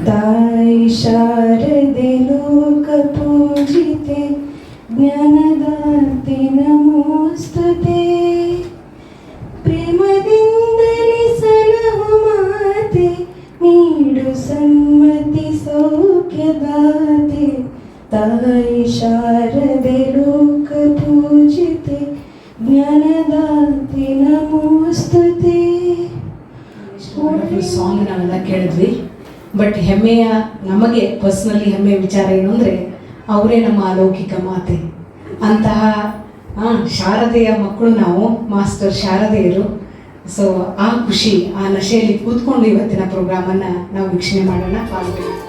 ताई शारदे लोकपूजिते ज्ञानदाते नमोस्तुते प्रेमದಿಂದಲೇ ಸಲಹು ಮಾತೆ ನೀಡು ಸನ್ಮತಿ ಸೌಖ್ಯದಾತೆ ತಾಯಿ ಶಾರದೆ ಲೋಕಪೂಜಿತೆ ಜ್ಞಾನದಾತೆ ನಮೋಸ್ತುತೆ. ಸಾಂಗ್ ನಾವೆಲ್ಲ ಕೇಳಿದ್ವಿ. ಬಟ್ ಹೆಮ್ಮೆಯ ನಮಗೆ ಪರ್ಸ್ನಲಿ ಹೆಮ್ಮೆಯ ವಿಚಾರ ಏನು ಅಂದರೆ ಅವರೇ ನಮ್ಮ ಅಲೌಕಿಕ ಮಾತೆ. ಅಂತಹ ಶಾರದೆಯ ಮಕ್ಕಳು ನಾವು, ಮಾಸ್ಟರ್ ಶಾರದೆಯರು. ಸೊ ಆ ಖುಷಿ, ಆ ನಶೆಯಲ್ಲಿ ಕೂತ್ಕೊಂಡು ಇವತ್ತಿನ ಪ್ರೋಗ್ರಾಮನ್ನು ನಾವು ವೀಕ್ಷಣೆ ಮಾಡೋಣ, ಪಾಲ್ಗೊಳ್ಳೋಣ.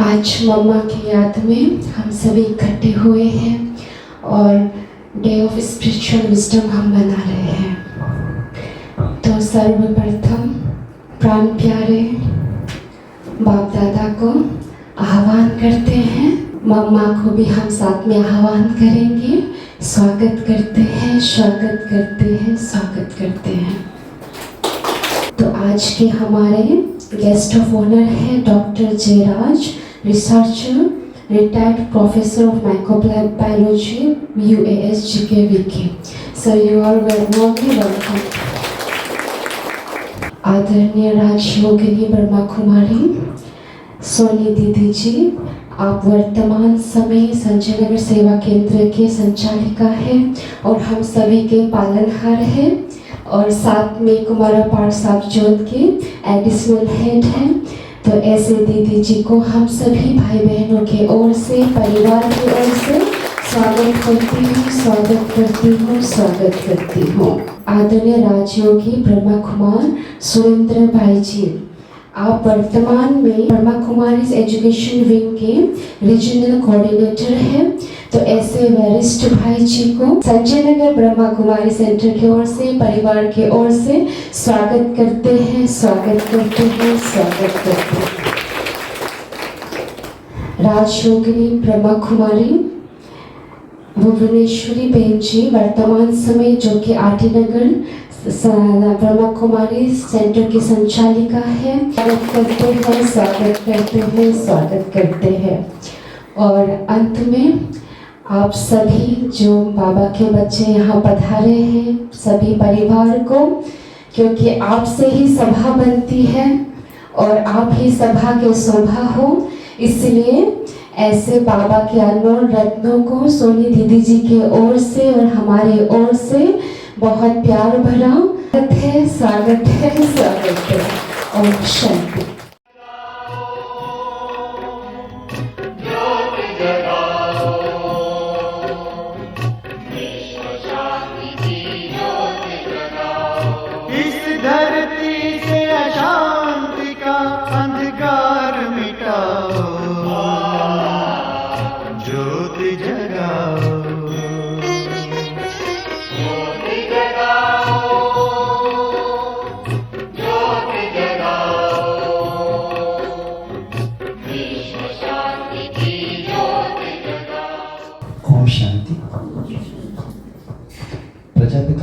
आज मम्मा की याद में हम सभी इकट्ठे हुए हैं और डे ऑफ स्पिरिचुअल विजडम हम मना रहे हैं। तो सर्वप्रथम प्राण प्यारे बाप दादा को आह्वान करते हैं, मम्मा को भी हम साथ में आह्वान करेंगे। स्वागत करते हैं, स्वागत करते हैं, स्वागत करते हैं। तो आज के हमारे गेस्ट ऑफ ऑनर है doctor Jayaraj, researcher, retired professor of microbiology, UAS GKVK. So you are warmly welcome. आदरणीय राजयोगिनी ब्रह्मा कुमारी सोनी दीदी जी, आप वर्तमान समय संजय नगर सेवा केंद्र के संचालिका हैं और हम सभी के पालनहार हैं, और साथ में कुमारा पाठ साहब जोन के एडिशनल हेड हैं। तो ऐसे दीदी जी को हम सभी भाई बहनों के ओर से, परिवार की ओर से स्वागत करती हूँ, स्वागत करती हूँ, स्वागत करती हूँ। आदरणीय राजयोगी ब्रह्मा कुमार सुरेंद्र भाई जी, आप वर्तमान में ब्रह्मा कुमारीज एजुकेशन विंग के रीजनल कोऑर्डिनेटर हैं। तो ऐसे वरिष्ठ भाई जी को संजय नगर ब्रह्मा कुमारी सेंटर की ओर से, परिवार के ओर से स्वागत करते हैं, स्वागत करते हैं, स्वागत करते हैं। राजयोगिनी ब्रह्मा कुमारी भुवनेश्वरी बहन जी, वर्तमान समय जो कि आरटी नगर ब्रह्मा कुमारी सेंटर की संचालिका है, स्वागत करते हैं, स्वागत करते हैं, स्वागत करते हैं। और अंत में आप सभी जो बाबा के बच्चे यहाँ पधारे हैं, सभी परिवार को, क्योंकि आपसे ही सभा बनती है और आप ही सभा के शोभा हो, इसलिए ऐसे बाबा के अनमोल रत्नों को सोनी दीदी जी के ओर से और हमारे ओर से बहुत प्यार भरा स्वागत है, स्वागत है। और शांति। इस धरती से अशांति का अंधकार मिटाओ, ज्योति जगाओ, ज्योति जगाओ, ज्योति जगाओ।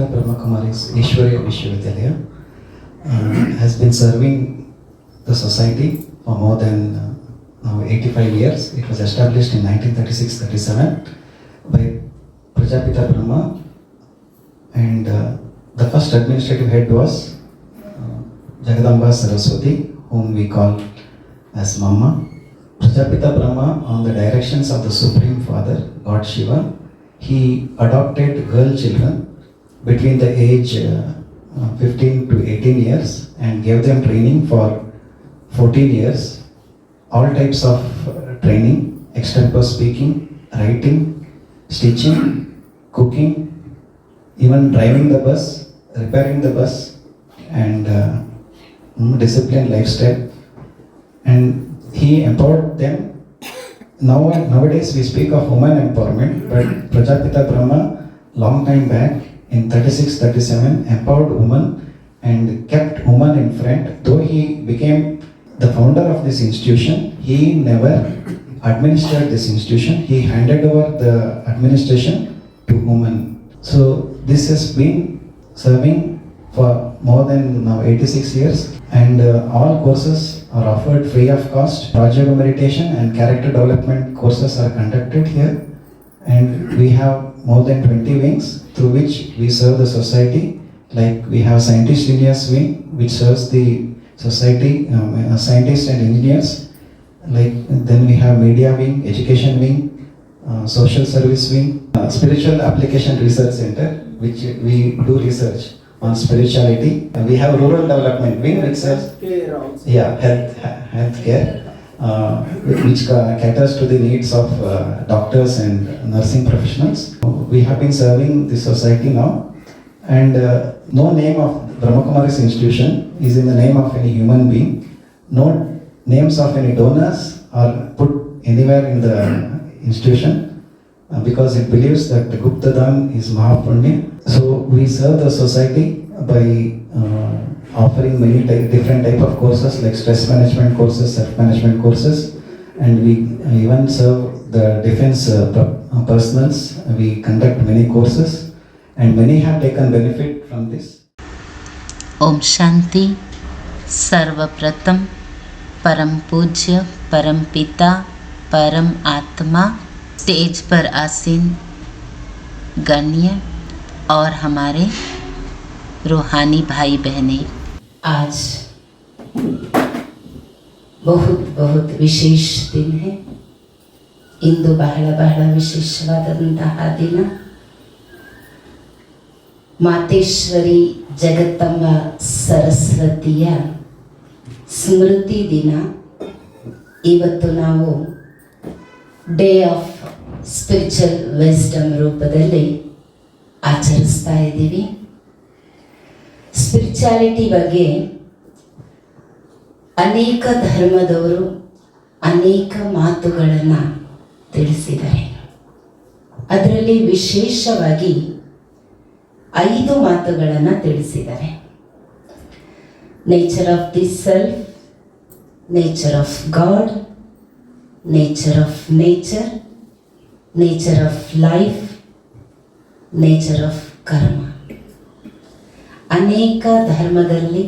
Prajapita Brahma Kumaris Ishwarya Vishwavidyalaya has been serving the society for more than now 85 years. It was established in 1936-37 by Prajapita Brahma, and the first administrative head was Jagadamba Saraswati, whom we call as Mama. Prajapita Brahma, on the directions of the Supreme Father, God Shiva, he adopted girl children between the age 15 to 18 years and gave them training for 14 years. All types of training, extempore speaking, writing, stitching, cooking, even driving the bus, repairing the bus, and disciplined lifestyle. And he empowered them. Nowadays we speak of women empowerment, but Prajapita Brahma long time back in 36-37 empowered women and kept women in front. Though he became the founder of this institution, he never administered this institution. He handed over the administration to women. So this has been serving for more than now 86 years, and all courses are offered free of cost. Rajyoga meditation and character development courses are conducted here, and we have more than 20 wings through which we serve the society. Like we have scientist engineers wing, which serves the society, scientists and engineers. Like then we have media wing, education wing, social service wing, spiritual application research center, which we do research on spirituality. And we have rural development wing, which serves health care, which caters to the needs of doctors and nursing professionals. We have been serving the society now, and no name of Brahma Kumaris institution is in the name of any human being. No names of any donors are put anywhere in the institution, because it believes that the Gupta Dan is Mahapunya. So we serve the society by offering many different type of courses like stress management courses, self-management courses, and we even serve the defense personals. We conduct many courses, and many have taken benefit from this. Om Shanti. सर्वप्रथम परम पूज्य, परम पिता, परम आत्मा, stage पर आसीन गण्य और हमारे रूहानी भाई बहनें, आज बहुत बहुत ವಿಶೇಷ ದಿನ है। ಇಂದು ಬಹಳ ಬಹಳ ವಿಶೇಷವಾದಂತಹ ದಿನ, ಮಾತೇಶ್ವರಿ ಜಗತ್ತಂಬ ಸರಸ್ವತಿಯ ಸ್ಮೃತಿ ದಿನ. ಇವತ್ತು ನಾವು ಡೇ ಆಫ್ ಸ್ಪಿರಿಚುವಲ್ ವಿಸ್ಡಮ್ ರೂಪದಲ್ಲಿ ಆಚರಿಸ್ತಾ ಇದ್ದೀವಿ. ಸ್ಪಿರಿಚುಯಾಲಿಟಿ ಬಗ್ಗೆ ಅನೇಕ ಧರ್ಮದವರು ಅನೇಕ ಮಾತುಗಳನ್ನು ತಿಳಿಸಿದ್ದಾರೆ. ಅದರಲ್ಲಿ ವಿಶೇಷವಾಗಿ 5 ಮಾತುಗಳನ್ನು ತಿಳಿಸಿದ್ದಾರೆ. Nature of the self, nature of god, nature of nature, nature of life, nature of ಕರ್ಮ. ಅನೇಕ ಧರ್ಮದಲ್ಲಿ,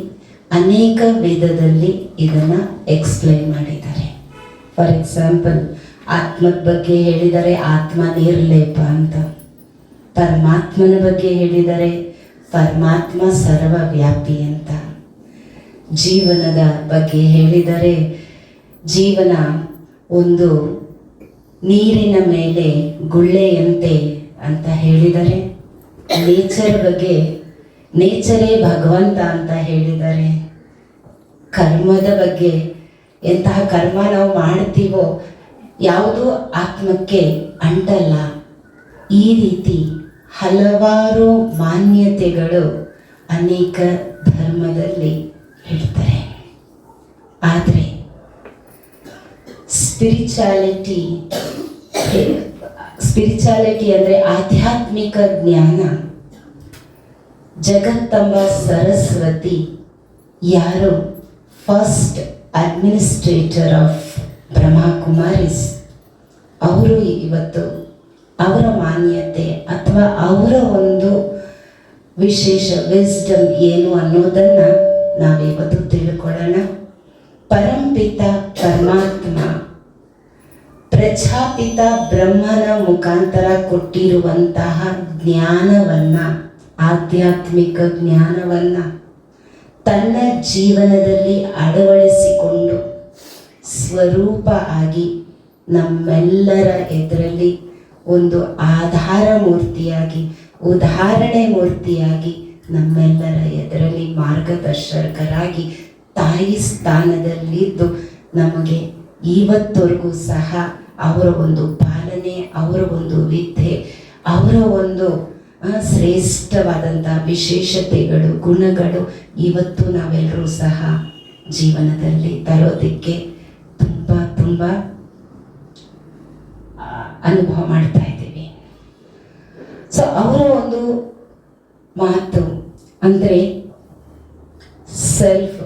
ಅನೇಕ ವೇದದಲ್ಲಿ ಇದನ್ನು ಎಕ್ಸ್ಪ್ಲೈನ್ ಮಾಡಿದ್ದಾರೆ. ಫಾರ್ ಎಕ್ಸಾಂಪಲ್, ಆತ್ಮದ ಬಗ್ಗೆ ಹೇಳಿದರೆ ಆತ್ಮ ನಿರ್ಲೇಪ ಅಂತ, ಪರಮಾತ್ಮನ ಬಗ್ಗೆ ಹೇಳಿದರೆ ಪರಮಾತ್ಮ ಸರ್ವವ್ಯಾಪಿ ಅಂತ, ಜೀವನದ ಬಗ್ಗೆ ಹೇಳಿದರೆ ಜೀವನ ಒಂದು ನೀರಿನ ಮೇಲೆ ಗುಳ್ಳೆಯಂತೆ ಅಂತ ಹೇಳಿದರೆ, ನೇಚರ್ ಬಗ್ಗೆ ನೇಚರೇ ಭಗವಂತ ಅಂತ ಹೇಳಿದ್ದಾರೆ, ಕರ್ಮದ ಬಗ್ಗೆ ಎಂತಹ ಕರ್ಮ ನಾವು ಮಾಡ್ತೀವೋ ಯಾವುದೂ ಆತ್ಮಕ್ಕೆ ಅಂಟಲ್ಲ. ಈ ರೀತಿ ಹಲವಾರು ಮಾನ್ಯತೆಗಳು ಅನೇಕ ಧರ್ಮದಲ್ಲಿ ಹೇಳ್ತಾರೆ. ಆದರೆ ಸ್ಪಿರಿಚುಯಾಲಿಟಿ ಅಂದರೆ ಆಧ್ಯಾತ್ಮಿಕ ಜ್ಞಾನ, ಜಗತ್ತಂಬ ಸರಸ್ವತಿ ಯಾರು ಫಸ್ಟ್ ಅಡ್ಮಿನಿಸ್ಟ್ರೇಟರ್ ಆಫ್ ಬ್ರಹ್ಮಾ ಕುಮಾರಿಸ್, ಅವರು ಇವತ್ತು ಅವರ ಮಾನ್ಯತೆ ಅಥವಾ ಅವರ ಒಂದು ವಿಶೇಷ ವಿಸ್ಡಮ್ ಏನು ಅನ್ನೋದನ್ನು ನಾವಿವತ್ತು ತಿಳ್ಕೊಳ್ಳೋಣ. ಪರಂಪಿತ ಪರಮಾತ್ಮ ಪ್ರಜಾಪಿತ ಬ್ರಹ್ಮನ ಮುಖಾಂತರ ಕೊಟ್ಟಿರುವಂತಹ ಜ್ಞಾನವನ್ನ, ಆಧ್ಯಾತ್ಮಿಕ ಜ್ಞಾನವನ್ನ ತನ್ನ ಜೀವನದಲ್ಲಿ ಅಳವಡಿಸಿಕೊಂಡು ಸ್ವರೂಪ ಆಗಿ ನಮ್ಮೆಲ್ಲರ ಎದುರಲ್ಲಿ ಒಂದು ಆಧಾರ ಮೂರ್ತಿಯಾಗಿ, ಉದಾಹರಣೆ ಮೂರ್ತಿಯಾಗಿ ನಮ್ಮೆಲ್ಲರ ಎದುರಲ್ಲಿ ಮಾರ್ಗದರ್ಶಕರಾಗಿ ತಾಯಿ ಸ್ಥಾನದಲ್ಲಿದ್ದು ನಮಗೆ ಇವತ್ತವರೆಗೂ ಸಹ ಅವರ ಒಂದು ಪಾಲನೆ, ಅವರ ಒಂದು ವಿದ್ಯೆ, ಅವರ ಒಂದು ಶ್ರೇಷ್ಠವಾದಂಥ ವಿಶೇಷತೆಗಳು, ಗುಣಗಳು ಇವತ್ತು ನಾವೆಲ್ಲರೂ ಸಹ ಜೀವನದಲ್ಲಿ ತರೋದಕ್ಕೆ ತುಂಬ ತುಂಬ ಅನುಭವ ಮಾಡ್ತಾ ಇದ್ದೀವಿ. ಸೊ ಅವರ ಒಂದು ಮಾತು ಅಂದರೆ self,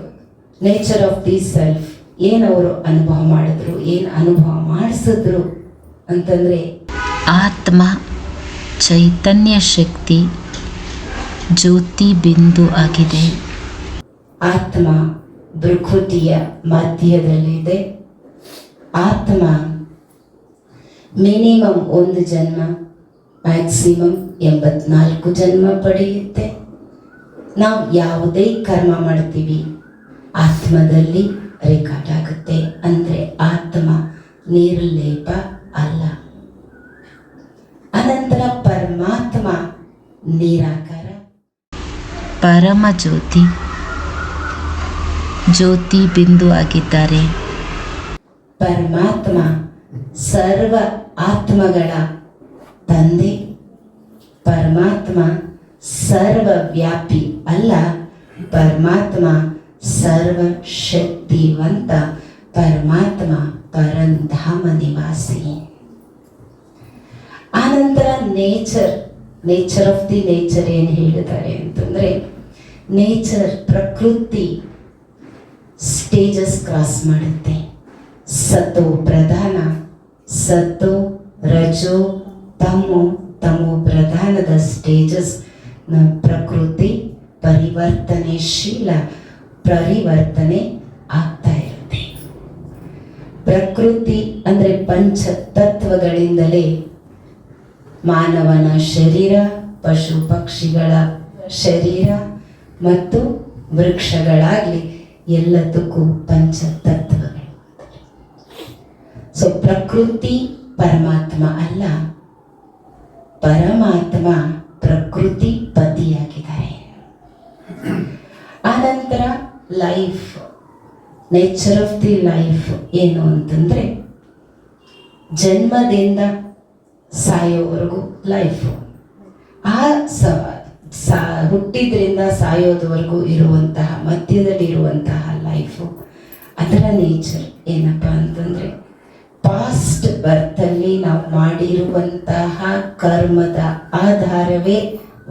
nature of the self, ಏನವರು ಅನುಭವ ಮಾಡಿದ್ರು, ಏನು ಅನುಭವ ಮಾಡಿಸಿದ್ರು ಅಂತಂದರೆ, ಆತ್ಮ ಚೈತನ್ಯ ಶಕ್ತಿ ಜ್ಯೋತಿ ಬಿಂದು ಆಗಿದೆ. ಆತ್ಮ ಪ್ರಕೃತಿಯ ಮಧ್ಯದಲ್ಲಿದೆ. ಆತ್ಮ ಮಿನಿಮಮ್ 1 ಜನ್ಮ, ಮ್ಯಾಕ್ಸಿಮಮ್ 84 ಜನ್ಮ ಪಡೆಯುತ್ತೆ. ನಾವು ಯಾವುದೇ ಕರ್ಮ ಮಾಡ್ತೀವಿ ಆತ್ಮದಲ್ಲಿ ರೆಕಾರ್ಡ್ ಆಗುತ್ತೆ. ಅಂದರೆ ಆತ್ಮ ನಿರ್ಲೇಪ ಅಲ್ಲ. ಅನಂತರ ಪರಮಾತ್ಮ ನಿರಾಕಾರ, ಪರಮ ಜ್ಯೋತಿ ಜ್ಯೋತಿ ಬಿಂದು ಆಗಿದ್ದಾರೆ. ಪರಮಾತ್ಮ ಸರ್ವ ಆತ್ಮಗಳ ತಂದೆ. ಪರಮಾತ್ಮ ಸರ್ವವ್ಯಾಪಿ ಅಲ್ಲ, ಪರಮಾತ್ಮ ಸರ್ವ ಶಕ್ತಿವಂತ, ಪರಮಾತ್ಮ ಪರಂಧಾಮ ನಿವಾಸಿ. ಆನಂತರ ನೇಚರ್ ಆಫ್ ದಿ ನೇಚರ್ ಏನು ಹೇಳಿದ್ದಾರೆ ಅಂತಂದರೆ, ನೇಚರ್ ಪ್ರಕೃತಿ ಸ್ಟೇಜಸ್ ಕ್ರಾಸ್ ಮಾಡುತ್ತೆ. ಸತೋ ಪ್ರಧಾನ, ಸತೋ ರಜೋ ತಮೋ, ತಮೋ ಪ್ರಧಾನದ ಸ್ಟೇಜಸ್ ಪ್ರಕೃತಿ ಪರಿವರ್ತನೆಶೀಲ, ಪರಿವರ್ತನೆ ಆಗ್ತಾ ಇರುತ್ತೆ. ಪ್ರಕೃತಿ ಅಂದರೆ ಪಂಚ ತತ್ವಗಳಿಂದಲೇ ಮಾನವನ ಶರೀರ, ಪಶು ಪಕ್ಷಿಗಳ ಶರೀರ ಮತ್ತು ವೃಕ್ಷಗಳಾಗಲಿ ಎಲ್ಲದಕ್ಕೂ ಪಂಚತತ್ವಗಳು. ಸೊ ಪ್ರಕೃತಿ ಪರಮಾತ್ಮ ಅಲ್ಲ, ಪರಮಾತ್ಮ ಪ್ರಕೃತಿ ಪತಿಯಾಗಿದ್ದಾರೆ. ಆನಂತರ life, nature of the life ಏನು ಅಂತಂದರೆ, ಜನ್ಮದಿಂದ ಸಾಯೋವರೆಗೂ ಲೈಫು. ಆ ಹುಟ್ಟಿದ್ರಿಂದ ಸಾಯೋದವರೆಗೂ ಇರುವಂತಹ ಮಧ್ಯದಲ್ಲಿರುವಂತಹ ಲೈಫು, ಅದರ ನೇಚರ್ ಏನಪ್ಪ ಅಂತಂದರೆ, ಪಾಸ್ಟ್ ಬರ್ತಲ್ಲಿ ನಾವು ಮಾಡಿರುವಂತಹ ಕರ್ಮದ ಆಧಾರವೇ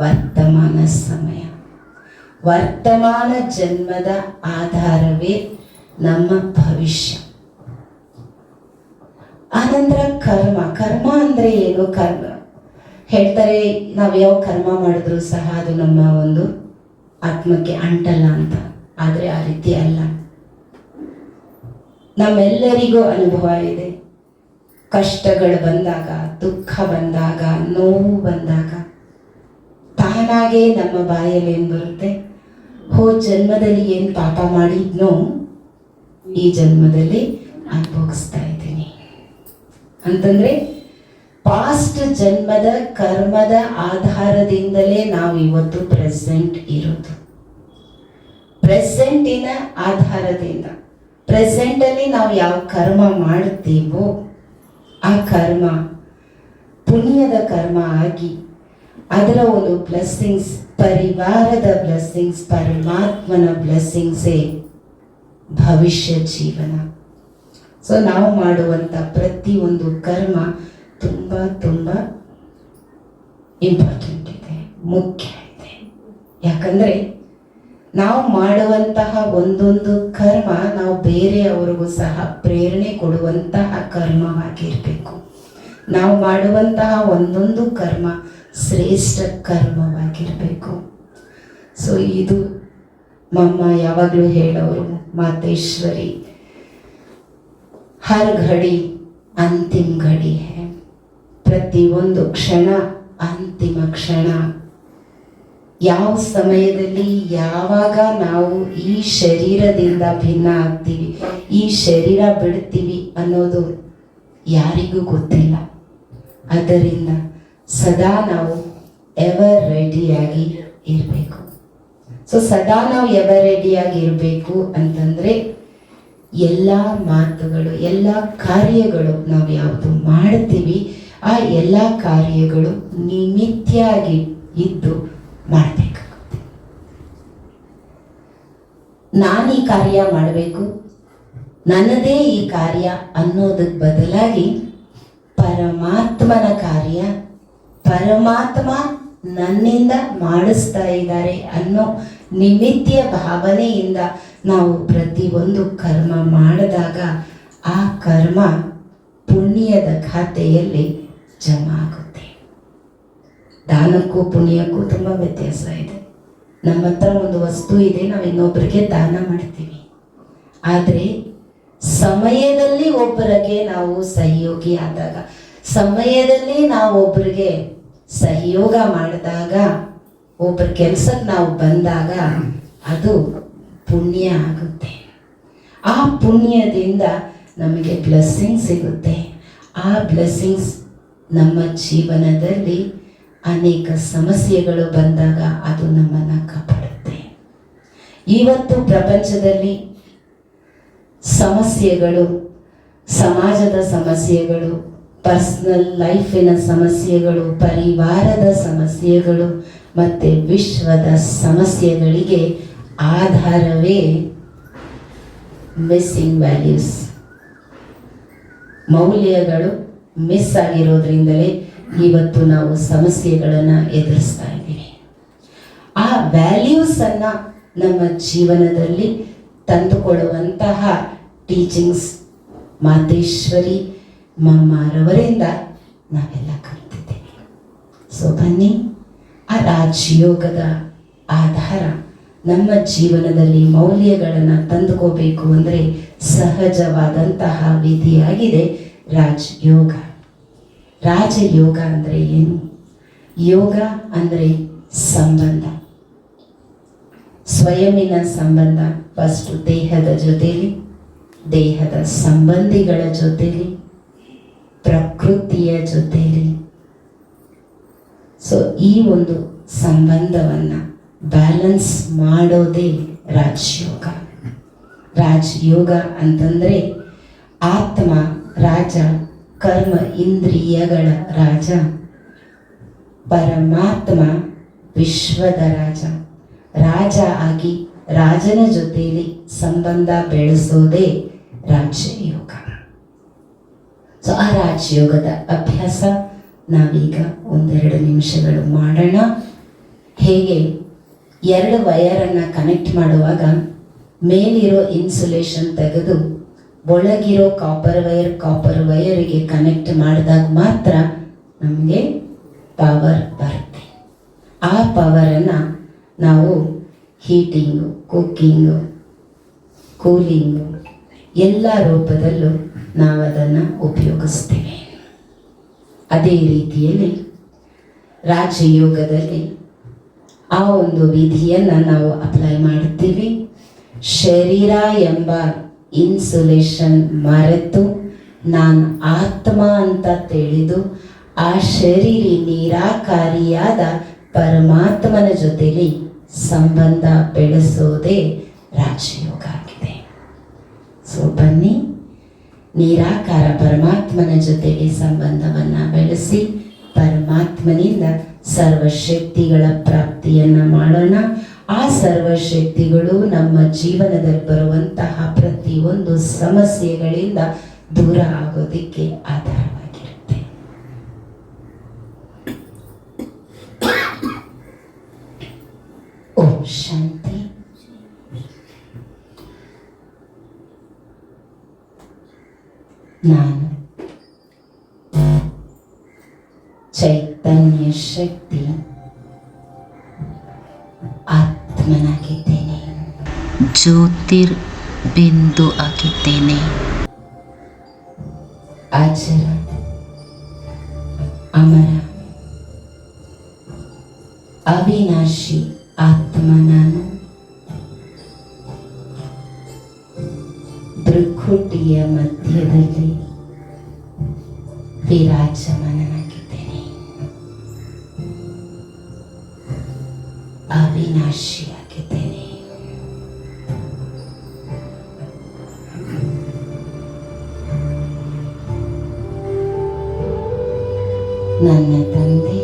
ವರ್ತಮಾನ ಸಮಯ, ವರ್ತಮಾನ ಜನ್ಮದ ಆಧಾರವೇ ನಮ್ಮ ಭವಿಷ್ಯ. ಆನಂತರ ಕರ್ಮ ಅಂದರೆ ಏನು? ಕರ್ಮ ಹೇಳ್ತಾರೆ, ನಾವು ಯಾವ ಕರ್ಮ ಮಾಡಿದ್ರು ಸಹ ಅದು ನಮ್ಮ ಒಂದು ಆತ್ಮಕ್ಕೆ ಅಂಟಲ್ಲ ಅಂತ. ಆದರೆ ಆ ರೀತಿ ಅಲ್ಲ. ನಮ್ಮೆಲ್ಲರಿಗೂ ಅನುಭವ ಇದೆ. ಕಷ್ಟಗಳು ಬಂದಾಗ, ದುಃಖ ಬಂದಾಗ, ನೋವು ಬಂದಾಗ ತಾನಾಗೇ ನಮ್ಮ ಬಾಯಲ್ಲಿ ಏನು ಬರುತ್ತೆ? ಜನ್ಮದಲ್ಲಿ ಏನು ಪಾಪ ಮಾಡಿದ್ನೋ ಈ ಜನ್ಮದಲ್ಲಿ ಅನುಭವಿಸ್ತಾ ಇದ್ದೀನಿ ಅಂತಂದ್ರೆ, ಪಾಸ್ಟ್ ಜನ್ಮದ ಕರ್ಮದ ಆಧಾರದಿಂದಲೇ ನಾವು ಇವತ್ತು ಪ್ರೆಸೆಂಟ್ ಇರೋದು. ಪ್ರೆಸೆಂಟಿನ ಆಧಾರದಿಂದ, ಪ್ರೆಸೆಂಟಲ್ಲಿ ನಾವು ಯಾವ ಕರ್ಮ ಮಾಡ್ತೀವೋ ಆ ಕರ್ಮ ಪುಣ್ಯದ ಕರ್ಮ ಆಗಿ ಅದರ ಒಂದು ಬ್ಲೆಸ್ಸಿಂಗ್ಸ್, ಪರಿವಾರದ ಬ್ಲೆಸ್ಸಿಂಗ್ಸ್, ಪರಮಾತ್ಮನ ಬ್ಲೆಸ್ಸಿಂಗ್ಸೇ ಭವಿಷ್ಯ ಜೀವನ. ಸೊ ನಾವು ಮಾಡುವಂಥ ಪ್ರತಿಯೊಂದು ಕರ್ಮ ತುಂಬ ತುಂಬ ಇಂಪಾರ್ಟೆಂಟ್ ಇದೆ, ಮುಖ್ಯ ಇದೆ. ಯಾಕಂದರೆ ನಾವು ಮಾಡುವಂತಹ ಒಂದೊಂದು ಕರ್ಮ ನಾವು ಬೇರೆಯವರಿಗೂ ಸಹ ಪ್ರೇರಣೆ ಕೊಡುವಂತಹ ಕರ್ಮವಾಗಿರಬೇಕು. ನಾವು ಮಾಡುವಂತಹ ಒಂದೊಂದು ಕರ್ಮ ಶ್ರೇಷ್ಠ ಕರ್ಮವಾಗಿರಬೇಕು. ಸೊ ಇದು ಮಮ್ಮ ಯಾವಾಗಲೂ ಹೇಳೋರು, ಮಾತೇಶ್ವರಿ ಹರ್ ಘಡಿ ಅಂತಿಮ ಘಡಿ ಹೇ, ಪ್ರತಿಯೊಂದು ಕ್ಷಣ ಅಂತಿಮ ಕ್ಷಣ. ಯಾವ ಸಮಯದಲ್ಲಿ ಯಾವಾಗ ನಾವು ಈ ಶರೀರದಿಂದ ಭಿನ್ನ ಆಗ್ತೀವಿ, ಈ ಶರೀರ ಬಿಡ್ತೀವಿ ಅನ್ನೋದು ಯಾರಿಗೂ ಗೊತ್ತಿಲ್ಲ. ಆದ್ದರಿಂದ ಸದಾ ನಾವು ಎವರ್ ರೆಡಿಯಾಗಿ ಇರಬೇಕು. ಸೊ ಸದಾ ನಾವು ಎವರ್ ರೆಡಿಯಾಗಿ ಇರಬೇಕು ಅಂತಂದರೆ ಎಲ್ಲ ಮಾತುಗಳು, ಎಲ್ಲ ಕಾರ್ಯಗಳು ನಾವು ಯಾವುದು ಮಾಡ್ತೀವಿ ಆ ಎಲ್ಲ ಕಾರ್ಯಗಳು ನಿಮಿತ್ತಾಗಿ ಇದ್ದು ಮಾಡಬೇಕಾಗುತ್ತೆ. ನಾನು ಈ ಕಾರ್ಯ ಮಾಡಬೇಕು, ನನ್ನದೇ ಈ ಕಾರ್ಯ ಅನ್ನೋದಕ್ಕೆ ಬದಲಾಗಿ ಪರಮಾತ್ಮನ ಕಾರ್ಯ, ಪರಮಾತ್ಮ ನನ್ನಿಂದ ಮಾಡಿಸ್ತಾ ಇದ್ದಾರೆ ಅನ್ನೋ ನಿಮಿತ್ತ ಭಾವನೆಯಿಂದ ನಾವು ಪ್ರತಿಯೊಂದು ಕರ್ಮ ಮಾಡಿದಾಗ ಆ ಕರ್ಮ ಪುಣ್ಯದ ಖಾತೆಯಲ್ಲಿ ಜಮಾ ಆಗುತ್ತೆ. ದಾನಕ್ಕೂ ಪುಣ್ಯಕ್ಕೂ ತುಂಬ ವ್ಯತ್ಯಾಸ ಇದೆ. ನಮ್ಮ ಹತ್ರ ಒಂದು ವಸ್ತು ಇದೆ, ನಾವು ಇನ್ನೊಬ್ಬರಿಗೆ ದಾನ ಮಾಡ್ತೀವಿ. ಆದರೆ ಸಮಯದಲ್ಲಿ ಒಬ್ಬರಿಗೆ ನಾವು ಸಹಯೋಗಿ ಆದಾಗ, ಸಮಯದಲ್ಲಿ ನಾವು ಒಬ್ಬರಿಗೆ ಸಹಯೋಗ ಮಾಡಿದಾಗ, ಒಬ್ಬರ ಕೆಲಸಕ್ಕೆ ನಾವು ಬಂದಾಗ ಅದು ಪುಣ್ಯ ಆಗುತ್ತೆ. ಆ ಪುಣ್ಯದಿಂದ ನಮಗೆ ಬ್ಲೆಸ್ಸಿಂಗ್ ಸಿಗುತ್ತೆ. ಆ ಬ್ಲೆಸ್ಸಿಂಗ್ಸ್ ನಮ್ಮ ಜೀವನದಲ್ಲಿ ಅನೇಕ ಸಮಸ್ಯೆಗಳು ಬಂದಾಗ ಅದು ನಮ್ಮನ್ನು ಕಾಪಾಡುತ್ತೆ. ಇವತ್ತು ಪ್ರಪಂಚದಲ್ಲಿ ಸಮಸ್ಯೆಗಳು, ಸಮಾಜದ ಸಮಸ್ಯೆಗಳು, ಪರ್ಸನಲ್ ಲೈಫಿನ ಸಮಸ್ಯೆಗಳು, ಪರಿವಾರದ ಸಮಸ್ಯೆಗಳು ಮತ್ತು ವಿಶ್ವದ ಸಮಸ್ಯೆಗಳಿಗೆ ಆಧಾರವೇ ಮಿಸ್ಸಿಂಗ್ ವ್ಯಾಲ್ಯೂಸ್. ಮೌಲ್ಯಗಳು ಮಿಸ್ ಆಗಿರೋದ್ರಿಂದಲೇ ಇವತ್ತು ನಾವು ಸಮಸ್ಯೆಗಳನ್ನು ಎದುರಿಸ್ತಾ ಇದ್ದೀವಿ. ಆ ವ್ಯಾಲ್ಯೂಸನ್ನು ನಮ್ಮ ಜೀವನದಲ್ಲಿ ತಂದುಕೊಳ್ಳುವಂತಹ ಟೀಚಿಂಗ್ಸ್ ಮಾತೇಶ್ವರಿ ಮಮ್ಮರವರಿಂದ ನಾವೆಲ್ಲ ಕಲಿತಿದ್ದೇವೆ. ಸೊ ಬನ್ನಿ, ಆ ರಾಜಯೋಗದ ಆಧಾರ ನಮ್ಮ ಜೀವನದಲ್ಲಿ ಮೌಲ್ಯಗಳನ್ನು ತಂದುಕೋಬೇಕು ಅಂದರೆ ಸಹಜವಾದಂತಹ ವಿಧಿಯಾಗಿದೆ ರಾಜಯೋಗ. ರಾಜಯೋಗ ಅಂದರೆ ಏನು? ಯೋಗ ಅಂದರೆ ಸಂಬಂಧ, ಸ್ವಯಂನ ಸಂಬಂಧ. ಫಸ್ಟ್ ದೇಹದ ಜೊತೆಲಿ, ದೇಹದ ಸಂಬಂಧಿಗಳ ಜೊತೆಲಿ, ಪ್ರಕೃತಿಯ ಜೊತೆಲಿ. ಸೊ ಈ ಒಂದು ಸಂಬಂಧವನ್ನು ಬ್ಯಾಲೆನ್ಸ್ ಮಾಡೋದೇ ರಾಜಯೋಗ. ರಾಜಯೋಗ ಅಂತಂದರೆ ಆತ್ಮ ರಾಜ, ಕರ್ಮ ಇಂದ್ರಿಯಗಳ ರಾಜ, ಪರಮಾತ್ಮ ವಿಶ್ವದ ರಾಜ. ರಾಜ ಆಗಿ ರಾಜನ ಜೊತೆಯಲ್ಲಿ ಸಂಬಂಧ ಬೆಳೆಸೋದೇ ರಾಜಯೋಗ. ಸೊ ಆ ರಾಜಯೋಗದ ಅಭ್ಯಾಸ ನಾವೀಗ ಒಂದೆರಡು ನಿಮಿಷಗಳು ಮಾಡೋಣ. ಹೇಗೆ ಎರಡು ವಯರನ್ನು ಕನೆಕ್ಟ್ ಮಾಡುವಾಗ ಮೇಲಿರೋ ಇನ್ಸುಲೇಷನ್ ತೆಗೆದು ಒಳಗಿರೋ ಕಾಪರ್ ವೈರಿಗೆ ಕನೆಕ್ಟ್ ಮಾಡಿದಾಗ ಮಾತ್ರ ನಮಗೆ ಪವರ್ ಬರುತ್ತೆ. ಆ ಪವರನ್ನು ನಾವು ಹೀಟಿಂಗು, ಕುಕ್ಕಿಂಗು, ಕೂಲಿಂಗು ಎಲ್ಲ ರೂಪದಲ್ಲೂ ನಾವು ಅದನ್ನು ಉಪಯೋಗಿಸ್ತೇವೆ. ಅದೇ ರೀತಿಯಲ್ಲಿ ರಾಜಯೋಗದಲ್ಲಿ ಆ ಒಂದು ವಿಧಿಯನ್ನು ನಾವು ಅಪ್ಲೈ ಮಾಡುತ್ತೀವಿ. ಶರೀರ ಎಂಬ ಇನ್ಸುಲೇಷನ್ ಮರೆತು ನಾನು ಆತ್ಮ ಅಂತ ತಿಳಿದು ಆ ಶರೀರಿ ನಿರಾಕಾರಿಯಾದ ಪರಮಾತ್ಮನ ಜೊತೆಲಿ ಸಂಬಂಧ ಬೆಳೆಸೋದೇ ರಾಜಯೋಗ ಆಗಿದೆ. ಸೊ ಬನ್ನಿ, ನಿರಾಕಾರ ಪರಮಾತ್ಮನ ಜೊತೆಗೆ ಸಂಬಂಧವನ್ನು ಬೆಳೆಸಿ ಪರಮಾತ್ಮನಿಂದ ಸರ್ವಶಕ್ತಿಗಳ ಪ್ರಾಪ್ತಿಯನ್ನು ಮಾಡೋಣ. ಆ ಸರ್ವಶಕ್ತಿಗಳು ನಮ್ಮ ಜೀವನದಲ್ಲಿ ಬರುವಂತಹ ಪ್ರತಿಯೊಂದು ಸಮಸ್ಯೆಗಳಿಂದ ದೂರ ಆಗೋದಕ್ಕೆ ಆಧಾರವಾಗಿರುತ್ತೆ. ಓಂ ಶಾಂತಿ. ನಾನು ಚೈತನ್ಯ ಶಕ್ತಿ ಆತ್ಮ ಜ್ಯೋತಿರ್ಬಿಂದು ಆಗಿದ್ದೇನೆ. ಅಜರ ಅಮರ ಅವಿನಾಶಿ ಆತ್ಮ ನಾನು. ಭೃಕುಟಿಯ ಮಧ್ಯದಲ್ಲಿ ವಿರಾಜಮಾನನಾಗಿದ್ದೇನೆ. ಅವಿನಾಶಿಯಾಗಿದ್ದೇನೆ. ನನ್ನ ತಂದೆ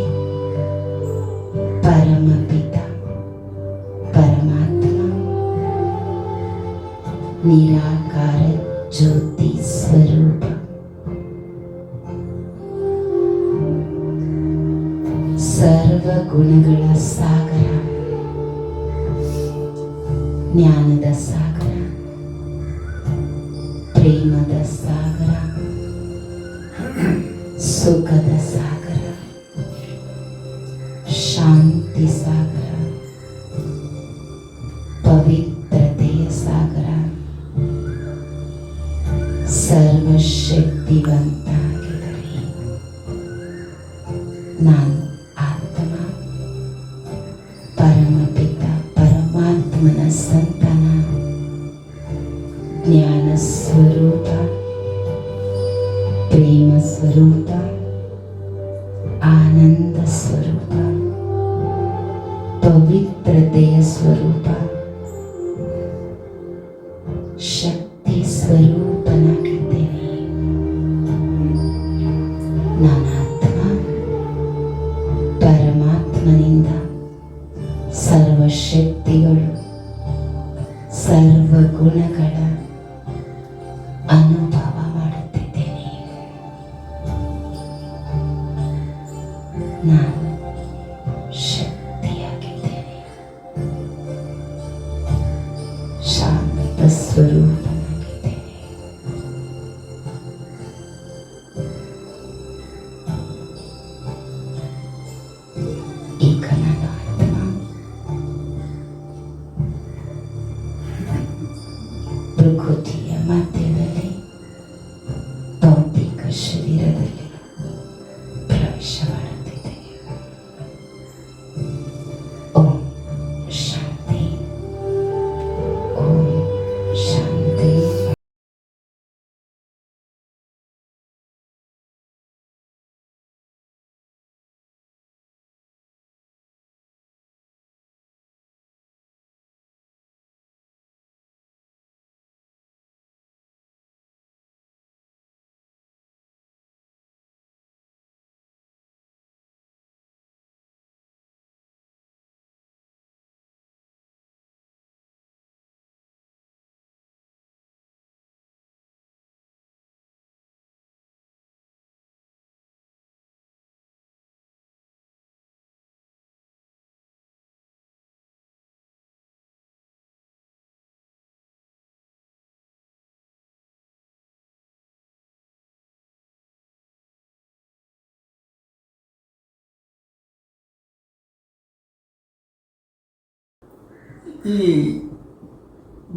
ಪರಮಪಿತ ಪರಮಾತ್ಮ ನಿರಾಕಾರ ಜ್ಯೋತಿ ಸ್ವರೂಪ. ಸರ್ವ ಗುಣಗಳ ಸಾಗರ, ಜ್ಞಾನದ ಸಾಗರ, ಪ್ರೇಮದ ಸಾಗರ, ಸುಖದ ಸಾಗರ, ಶಾಂತಿ ಸಾಗರ, ಪವಿತ್ರತೆಯ ಸಾಗರ, ಸರ್ವಶಕ್ತಿವಂತ ಆಗಿದ್ದಾರೆ. ನಾನು ಆತ್ಮ ಪರಮಪಿತ ಪರಮಾತ್ಮನ ಸಂತಾನ, ಜ್ಞಾನ ಸ್ವರೂಪ, ಪ್ರೇಮ ಸ್ವರೂಪ, ಆನಂದ ಸ್ವರೂಪ, ಪವಿತ್ರತೆಯ ಸ್ವರೂಪ, ಶಕ್ತಿ ಸ್ವರೂಪನಾಗಿದ್ದೇನೆ. ನಾನಾತ್ಮ ಪರಮಾತ್ಮನಿಂದ ಸರ್ವಶಕ್ತಿಗಳು, ಸರ್ವ ಗುಣಗಳ ಅನುಭವ ಮಾಡುತ್ತಿದ್ದೇನೆ. ನಾನು ಶಕ್ತಿಯಾಗಿದ್ದೇನೆ. ಶಾಂತ ಸ್ವರೂಪನಾಗಿದ್ದೇನೆ. ಈಗ ನಾನು ಆತ್ಮ ಪ್ರಕೃತಿಯ ಮಧ್ಯದಲ್ಲಿ ಭೌತಿಕ ಶರೀರದಲ್ಲಿ ಪ್ರವೇಶ ಮಾಡುತ್ತಿದ್ದೇನೆ. ಓಂ ಶಾಂತಿ, ಓಂ ಶಾಂತಿ. ಈ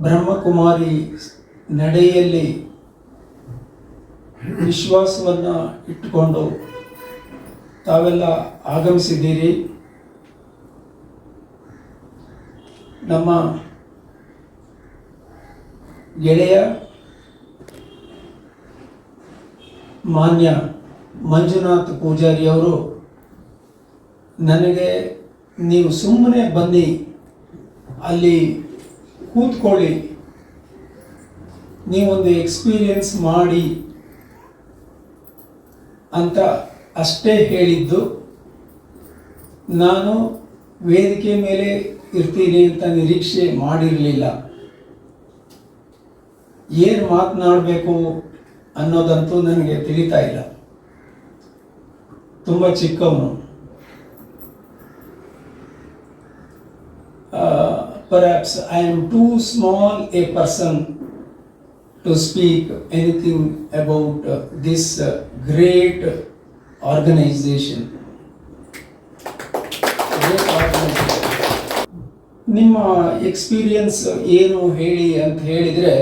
ಬ್ರಹ್ಮಕುಮಾರಿ ನಡೆಯಲ್ಲಿ ವಿಶ್ವಾಸವನ್ನು ಇಟ್ಟುಕೊಂಡು ತಾವೆಲ್ಲ ಆಗಮಿಸಿದ್ದೀರಿ. ನಮ್ಮ ಗೆಳೆಯ ಮಾನ್ಯ ಮಂಜುನಾಥ್ ಪೂಜಾರಿಯವರು ನನಗೆ ನೀವು ಸುಮ್ಮನೆ ಬನ್ನಿ ಅಲ್ಲಿ ಕೂತ್ಕೊಳ್ಳಿ, ನೀವೊಂದು ಎಕ್ಸ್ಪೀರಿಯನ್ಸ್ ಮಾಡಿ ಅಂತ ಅಷ್ಟೇ ಹೇಳಿದ್ದು. ನಾನು ವೇದಿಕೆ ಮೇಲೆ ಇರ್ತೀನಿ ಅಂತ ನಿರೀಕ್ಷೆ ಮಾಡಿರಲಿಲ್ಲ. ಏನು ಮಾತನಾಡಬೇಕು ಅನ್ನೋದಂತೂ ನನಗೆ ತಿಳಿತಾ ಇಲ್ಲ. ತುಂಬ ಚಿಕ್ಕವನು. Perhaps I am too small a person to speak anything about this great organization. ನಿಮ್ಮ ಎಕ್ಸ್ಪೀರಿಯನ್ಸ್ ಏನು ಹೇಳಿ ಅಂತ ಹೇಳಿದರೆ,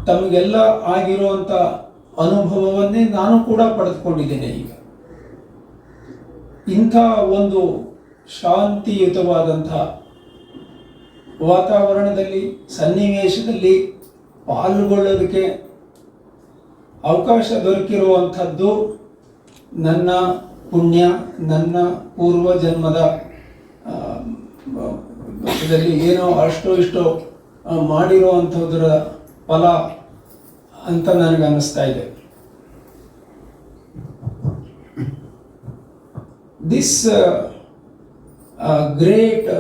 ತಮಗೆಲ್ಲ ಆಗಿರುವಂಥ ಅನುಭವವನ್ನೇ ನಾನು ಕೂಡ ಪಡೆದುಕೊಂಡಿದ್ದೇನೆ. ಈಗ ಇಂಥ ಒಂದು ಶಾಂತಿಯುತವಾದಂಥ ವಾತಾವರಣದಲ್ಲಿ, ಸನ್ನಿವೇಶದಲ್ಲಿ ಪಾಲ್ಗೊಳ್ಳೋದಕ್ಕೆ ಅವಕಾಶ ದೊರಕಿರುವಂಥದ್ದು ನನ್ನ ಪುಣ್ಯ, ನನ್ನ ಪೂರ್ವ ಜನ್ಮದ ಇದರಲ್ಲಿ ಏನೋ ಅಷ್ಟೋ ಇಷ್ಟೋ ಮಾಡಿರುವಂಥದ್ರ ಫಲ ಅಂತ ನನಗೆ ಅನ್ನಿಸ್ತಾ ಇದೆ. This great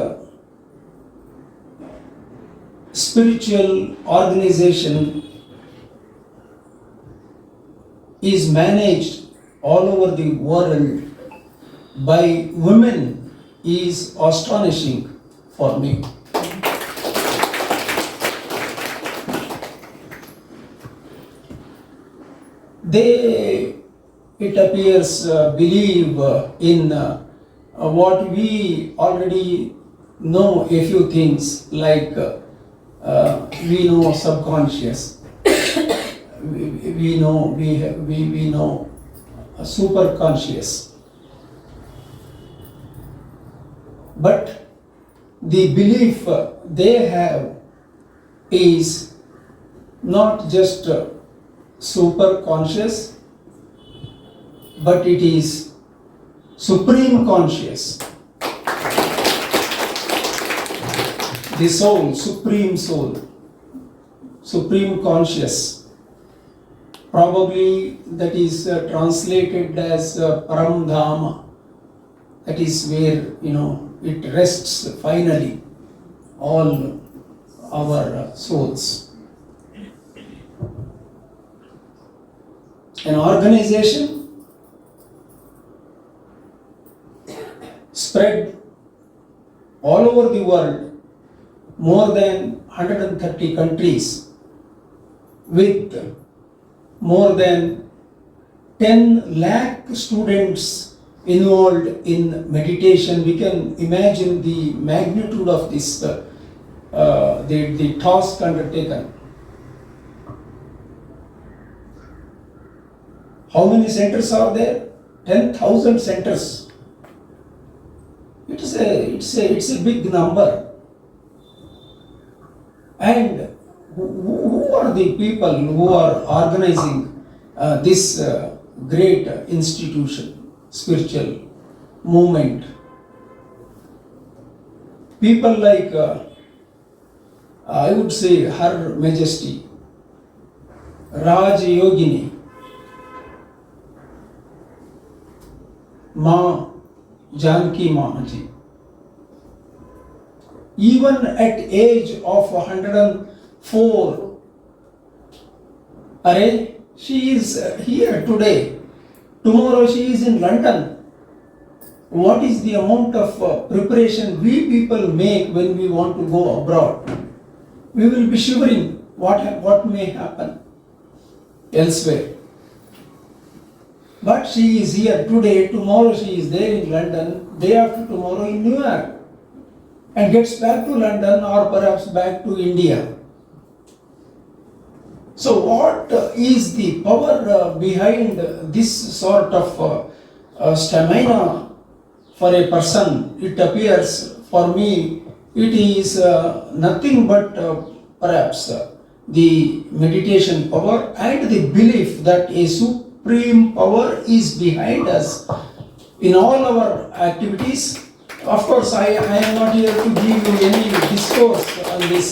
spiritual organization is managed all over the world by women is astonishing for me. They, it appears, believe in what we already know a few things, like we know subconscious, we know superconscious, but the belief they have is not just superconscious, but it is supreme conscious. The soul, supreme conscious. Probably that is translated as Paramdhama. That is where, it rests finally, all our souls. An organization spread all over the world, more than 130 countries, with more than 10 lakh students involved in meditation. We can imagine the magnitude of this, the task undertaken. How many centers are there? 10,000 centers. It's a big number. And who are the people who are organizing this great institution, spiritual movement? People like, I would say, Her Majesty, Raj Yogini, Ma Janki Mahaji. Even at age of 104, she is here today. Tomorrow she is in London. What is the amount of preparation we people make when we want to go abroad? We will be shivering what may happen elsewhere. But she is here today, tomorrow she is there in London, day after tomorrow in New York, and gets back to London or perhaps back to India. So what is the power behind this sort of stamina for a person? It appears, for me, it is nothing but perhaps the meditation power and the belief that a supreme power is behind us in all our activities. Of course, I am not here to give you any discourse on this.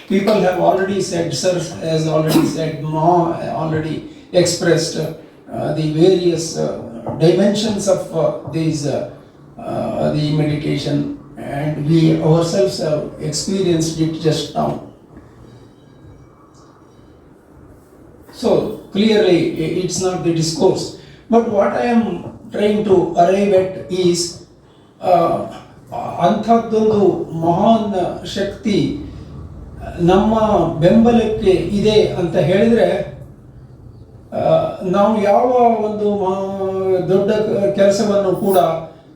People have already said, Sir has already said, Ma already expressed the various dimensions of the meditation, and we ourselves have experienced it just now. So clearly it's not the discourse, but what I am trying to arrive at is ಅಂಥದ್ದೊಂದು ಮಹಾನ್ ಶಕ್ತಿ ನಮ್ಮ ಬೆಂಬಲಕ್ಕೆ ಇದೆ ಅಂತ ಹೇಳಿದರೆ, ನಾವು ಯಾವ ಒಂದು ದೊಡ್ಡ ಕೆಲಸವನ್ನು ಕೂಡ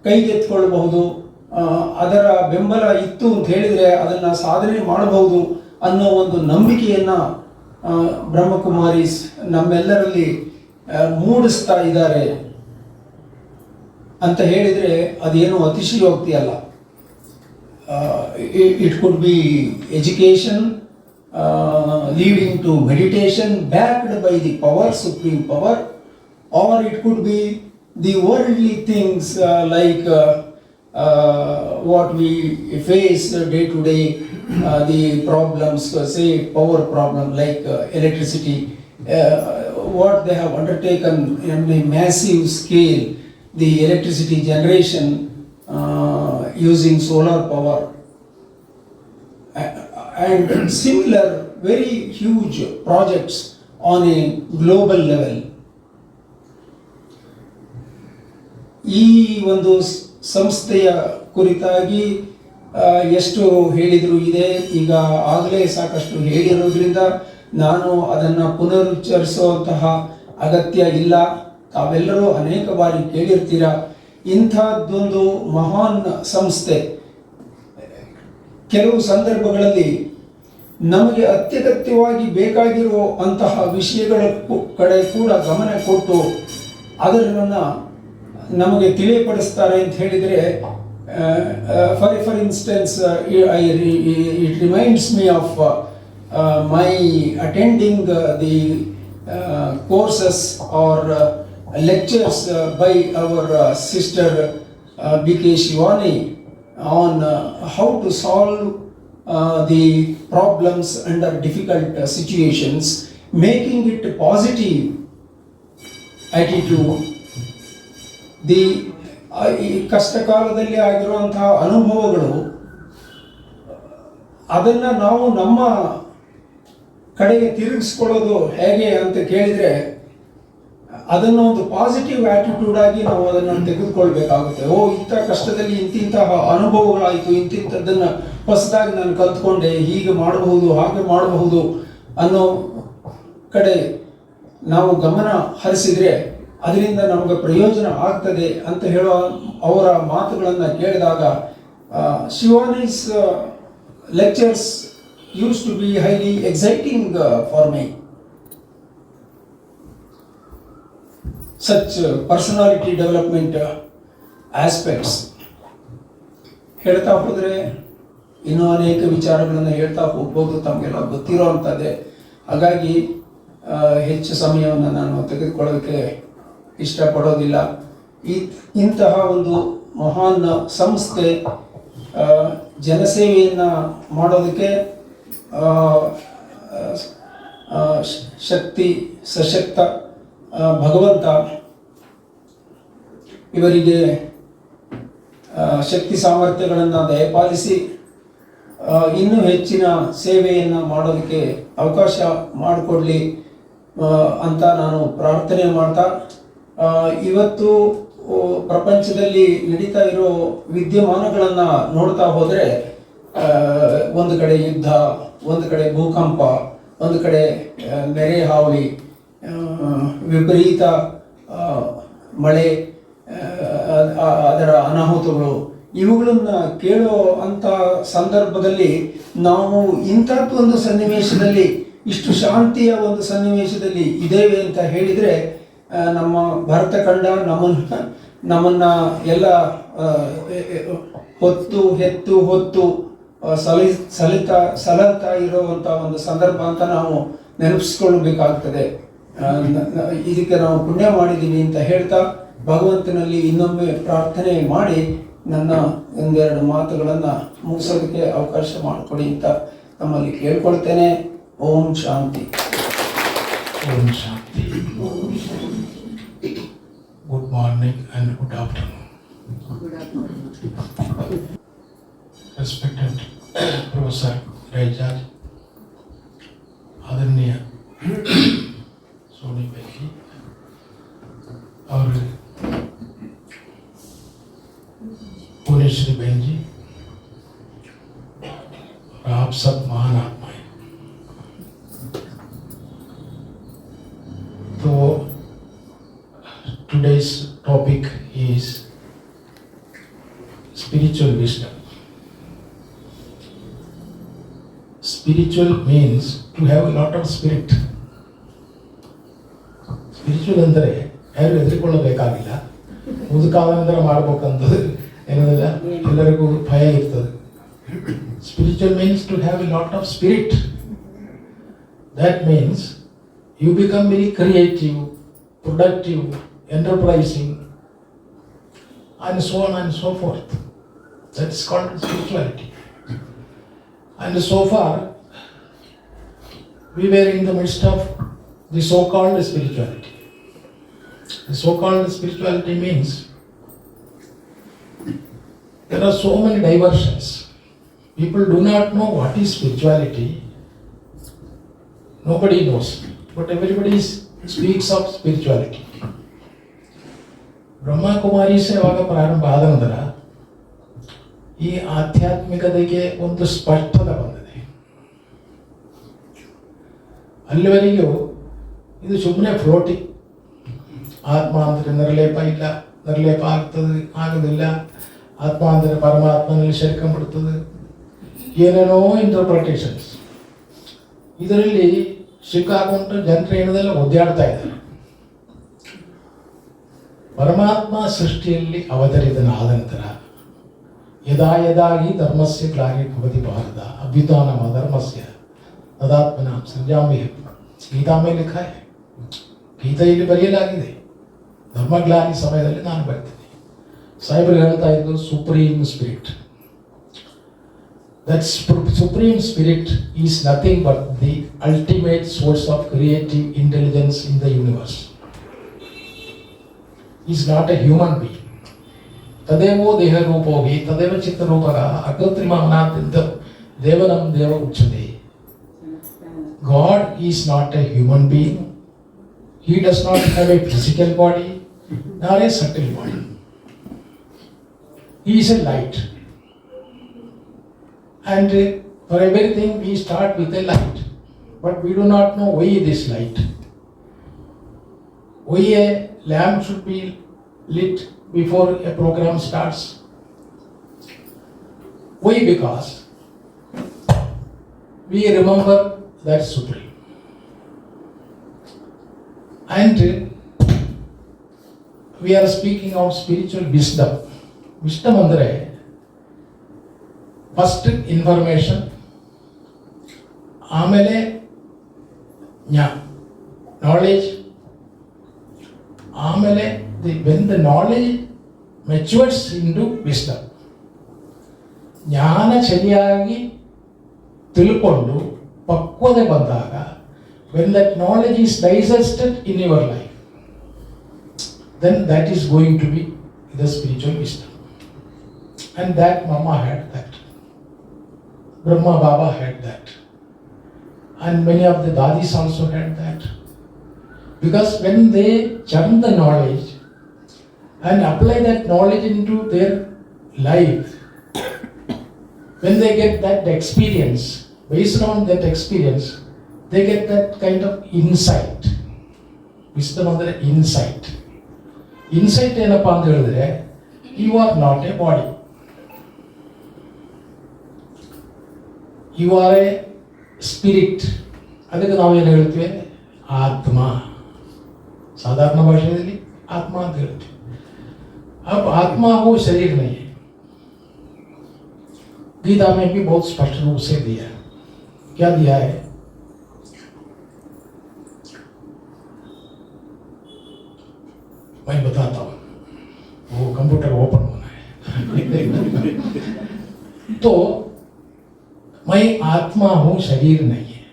ಕೈಗೆತ್ತಿಕೊಳ್ಳಬಹುದು, ಅದರ ಬೆಂಬಲ ಇತ್ತು ಅಂತ ಹೇಳಿದರೆ ಅದನ್ನು ಸಾಧನೆ ಮಾಡಬಹುದು ಅನ್ನೋ ಒಂದು ನಂಬಿಕೆಯನ್ನು ಬ್ರಹ್ಮಕುಮಾರೀಸ್ ನಮ್ಮೆಲ್ಲರಲ್ಲಿ ಮೂಡಿಸ್ತಾ ಇದ್ದಾರೆ ಅಂತ ಹೇಳಿದರೆ ಅದೇನು ಅತಿಶಯೋಕ್ತಿ ಅಲ್ಲ. It could be education leading to meditation backed by the power, supreme power, or it could be the worldly things like what we face day to day, the problems, say power problem like electricity, what they have undertaken in a massive scale, the electricity generation using solar power, and similar very huge projects on a global level. ಈ ಒಂದು ಸಂಸ್ಥೆಯ ಕುರಿತಾಗಿ ಎಷ್ಟು ಹೇಳಿದರೂ ಇದೆ. ಈಗ ಆಗಲೇ ಸಾಕಷ್ಟು ಹೇಳಿರೋದ್ರಿಂದ ನಾನು ಅದನ್ನು ಪುನರುಚ್ಚರಿಸುವಂತಹ ಅಗತ್ಯ ಇಲ್ಲ. ತಾವೆಲ್ಲರೂ ಅನೇಕ ಬಾರಿ ಕೇಳಿರ್ತೀರ. ಇಂಥದ್ದೊಂದು ಮಹಾನ್ ಸಂಸ್ಥೆ ಕೆಲವು ಸಂದರ್ಭಗಳಲ್ಲಿ ನಮಗೆ ಅತ್ಯಗತ್ಯವಾಗಿ ಬೇಕಾಗಿರೋ ಅಂತಹ ವಿಷಯಗಳ ಕಡೆ ಕೂಡ ಗಮನ ಕೊಟ್ಟು ಅದನ್ನು ನಮಗೆ ತಿಳಿಯಪಡಿಸ್ತಾರೆ ಅಂತ ಹೇಳಿದರೆ, for instance it reminds me of my attending the courses or lectures by our sister B.K. Shivani on how to solve the problems under difficult situations, making it positive attitude. The ಕಷ್ಟ ಕಾಲದಲ್ಲಿ ಆಗಿರುವಂತಹ ಅನುಭವಗಳು ಅದನ್ನು ನಾವು ನಮ್ಮ ಕಡೆಗೆ ತಿರುಗಿಸ್ಕೊಳ್ಳೋದು ಹೇಗೆ ಅಂತ ಕೇಳಿದರೆ, ಅದನ್ನು ಒಂದು ಪಾಸಿಟಿವ್ ಆಟಿಟ್ಯೂಡ್ ಆಗಿ ನಾವು ಅದನ್ನು ತೆಗೆದುಕೊಳ್ಬೇಕಾಗುತ್ತೆ. ಇಂಥ ಕಷ್ಟದಲ್ಲಿ ಇಂತಿಂತಹ ಅನುಭವಗಳಾಯಿತು, ಇಂತಿಂಥದ್ದನ್ನು ಹೊಸದಾಗಿ ನಾನು ಕಲ್ತ್ಕೊಂಡೆ, ಹೀಗೆ ಮಾಡಬಹುದು ಹಾಗೆ ಮಾಡಬಹುದು ಅನ್ನೋ ಕಡೆ ನಾವು ಗಮನ ಹರಿಸಿದರೆ ಅದರಿಂದ ನಮಗೆ ಪ್ರಯೋಜನ ಆಗ್ತದೆ ಅಂತ ಹೇಳೋ ಅವರ ಮಾತುಗಳನ್ನು ಕೇಳಿದಾಗ, ಶಿವಾನಿಸ್ lectures used to be highly exciting for me. Such personality development aspects. ಹೇಳ್ತಾ ಹೋದರೆ ಇನ್ನೂ ಅನೇಕ ವಿಚಾರಗಳನ್ನು ಹೇಳ್ತಾ ಹೋಗ್ಬೋದು, ತಮಗೆಲ್ಲ ಗೊತ್ತಿರೋ ಅಂಥದ್ದೇ. ಹಾಗಾಗಿ ಹೆಚ್ಚು ಸಮಯವನ್ನು ನಾನು ತೆಗೆದುಕೊಳ್ಳೋದಕ್ಕೆ ಇಷ್ಟಪಡೋದಿಲ್ಲ. ಇಂತಹ ಒಂದು ಮಹಾನ್ ಸಂಸ್ಥೆ ಜನಸೇವೆಯನ್ನು ಮಾಡೋದಕ್ಕೆ ಸಶಕ್ತ ಭಗವಂತ ಇವರಿಗೆ ಶಕ್ತಿ ಸಾಮರ್ಥ್ಯಗಳನ್ನು ದಯಪಾಲಿಸಿ ಇನ್ನೂ ಹೆಚ್ಚಿನ ಸೇವೆಯನ್ನು ಮಾಡೋದಕ್ಕೆ ಅವಕಾಶ ಮಾಡಿಕೊಡಲಿ ಅಂತ ನಾನು ಪ್ರಾರ್ಥನೆ ಮಾಡ್ತಾ, ಇವತ್ತು ಪ್ರಪಂಚದಲ್ಲಿ ನಡೀತಾ ಇರೋ ವಿದ್ಯಮಾನಗಳನ್ನು ನೋಡ್ತಾ ಹೋದರೆ ಒಂದು ಕಡೆ ಯುದ್ಧ, ಒಂದು ಕಡೆ ಭೂಕಂಪ, ಒಂದು ಕಡೆ ನೆರೆ ಹಾವಳಿ, ವಿಪರೀತ ಮಳೆ, ಅದರ ಅನಾಹುತಗಳು, ಇವುಗಳನ್ನು ಕೇಳೋ ಅಂಥ ಸಂದರ್ಭದಲ್ಲಿ ನಾವು ಇಂಥದ್ದು ಒಂದು ಸನ್ನಿವೇಶದಲ್ಲಿ, ಇಷ್ಟು ಶಾಂತಿಯ ಒಂದು ಸನ್ನಿವೇಶದಲ್ಲಿ ಇದ್ದೇವೆ ಅಂತ ಹೇಳಿದರೆ, ನಮ್ಮ ಭರತ ಖಂಡ ನಮ್ಮನ್ನು ಎಲ್ಲ ಹೊತ್ತು ಸಲಹತಾ ಇರುವಂಥ ಒಂದು ಸಂದರ್ಭ ಅಂತ ನಾವು ನೆನಪಿಸ್ಕೊಳ್ಬೇಕಾಗ್ತದೆ. ಇದಕ್ಕೆ ನಾವು ಪುಣ್ಯ ಮಾಡಿದ್ದೀವಿ ಅಂತ ಹೇಳ್ತಾ ಭಗವಂತನಲ್ಲಿ ಇನ್ನೊಮ್ಮೆ ಪ್ರಾರ್ಥನೆ ಮಾಡಿ ನನ್ನ ಒಂದೆರಡು ಮಾತುಗಳನ್ನು ಮುಗಿಸೋದಕ್ಕೆ ಅವಕಾಶ ಮಾಡಿಕೊಡಿ ಅಂತ ನಮ್ಮಲ್ಲಿ ಕೇಳ್ಕೊಳ್ತೇನೆ. ಓಂ ಶಾಂತಿ. ಓಂ ಶಾಂತಿ. Good morning and good afternoon. Respected professor ರೈಜಾಜ್, आदरणीय सोनी बहन और पुण्यश्री बहन जी और आप सब महान आत्माएं। तो today's topic is spiritual wisdom. Spiritual means to have a lot of spirit. Spiritual ಅಂದರೆ ಯಾರು ಹೆದರಿಕೊಳ್ಳಬೇಕಾಗಿಲ್ಲ. ಮುದುಕಾದ ನಂತರ ಮಾಡ್ಬೇಕಂತದ್ದು ಏನದಿಲ್ಲ, ಎಲ್ಲರಿಗೂ ಭಯ ಇರ್ತದೆ. Spiritual means to have a lot of spirit. That means you become very creative, productive, enterprising, and so on and so forth. That's called spirituality. And so far, we were in the midst of the so-called spirituality. The so-called spirituality means there are so many diversions. People do not know what is spirituality. Nobody knows, but everybody speaks of spirituality. Brahma Kumaris ಯಾವಾಗ ಪ್ರಾರಂಭ ಆದ ನಂತರ ಈ ಆಧ್ಯಾತ್ಮಿಕತೆಗೆ ಒಂದು ಸ್ಪಷ್ಟತೆ ಬಂದಿದೆ. ಅಲ್ಲಿವರೆಗೂ ಇದು ಸುಮ್ಮನೆ ಫ್ಲೋಟಿಂಗ್. ಆತ್ಮ ಅಂದರೆ ನಿರ್ಲೇಪ ಇಲ್ಲ, ನಿರ್ಲೇಪ ಆಗೋದಿಲ್ಲ. ಆತ್ಮ ಅಂದರೆ ಪರಮಾತ್ಮನಲ್ಲಿ ಸೇರ್ಕೊಂಡ್ಬಿಡ್ತದೆ, ಏನೇನೋ ಇಂಟರ್ಪ್ರಿಟೇಷನ್ಸ್. ಇದರಲ್ಲಿ ಸಿಕ್ಕಾಕೊಂಡು ಜನರು ಏನದೆಲ್ಲ ಒದ್ದಾಡ್ತಾ ಇದ್ದಾರೆ. ಪರಮಾತ್ಮ ಸೃಷ್ಟಿಯಲ್ಲಿ ಅವತರಿತನಾದ ನಂತರ ಯದಾ ಯದಾ ಹಿ ಧರ್ಮಸ್ಯ ಗ್ಲಾನಿರ್ಭವತಿ ಭಾರತ ಅಭ್ಯುತ್ಥಾನಂ ಅಧರ್ಮಸ್ಯ ತದಾತ್ಮನಾಂ ಸೃಜಾಮ್ಯಹಂ. ಗೀತಾ ಮೇಲೆ ಲಿಖ है, ಗೀತೆಯಲ್ಲಿ ಬರೆಯಲಾಗಿದೆ. ಧರ್ಮಗ್ಲಾನಿ ಸಮಯದಲ್ಲಿ ನಾನು ಬರ್ತೀನಿ. ಸಾಹೇಬರು ಹೇಳ್ತಾ ಇದ್ದು supreme spirit. That supreme spirit is nothing but the ultimate source of creative intelligence in the universe. He is not a human being. Tadevo deha rupogi tadeva chitta rupaga akritrima manatinta devanam deva uchade. God is not a human being. He does not have a physical body nor a subtle body. He is a light. And for everything we start with a light, but we do not know why this light. Why a lamp should be lit before a program starts. Why? Because we remember that Supreme. And we are speaking of spiritual wisdom. Wisdom andre first information, ಆಮೇಲೆ knowledge, ಆಮೇಲೆ when the knowledge matures into wisdom. ಜ್ಞಾನ ಸರಿಯಾಗಿ ತಿಳ್ಕೊಂಡು ಪಕ್ವತೆ ಬಂದಾಗ, when that knowledge is digested in your life, then that is going to be the spiritual wisdom. And that Mama had that. Brahma Baba had that. And many of the Dadis also had that. Because when they churn the knowledge and apply that knowledge into their life, when they get that experience, based on that experience, they get that kind of insight. Wisdom andre insight. Insight ಏನಪ್ಪಾ ಅಂತ ಹೇಳಿದ್ರೆ, you are not a body. You are a spirit. ಅದಕ್ಕೆ ನಾವೇನು ಹೇಳ್ತೀವಿ? ಆತ್ಮ. साधारण भाषेಯಲ್ಲಿ आत्मा ಅಂತ ಹೇಳ್ತೀವಿ. अब आत्मा वो शरीर नहीं है. गीता में भी बहुत स्पष्ट रूप से दिया है. क्या दिया है? मैं बताता हूँ, वो कंप्यूटर ओपन होना है. तो मैं आत्मा हूँ, शरीर नहीं है.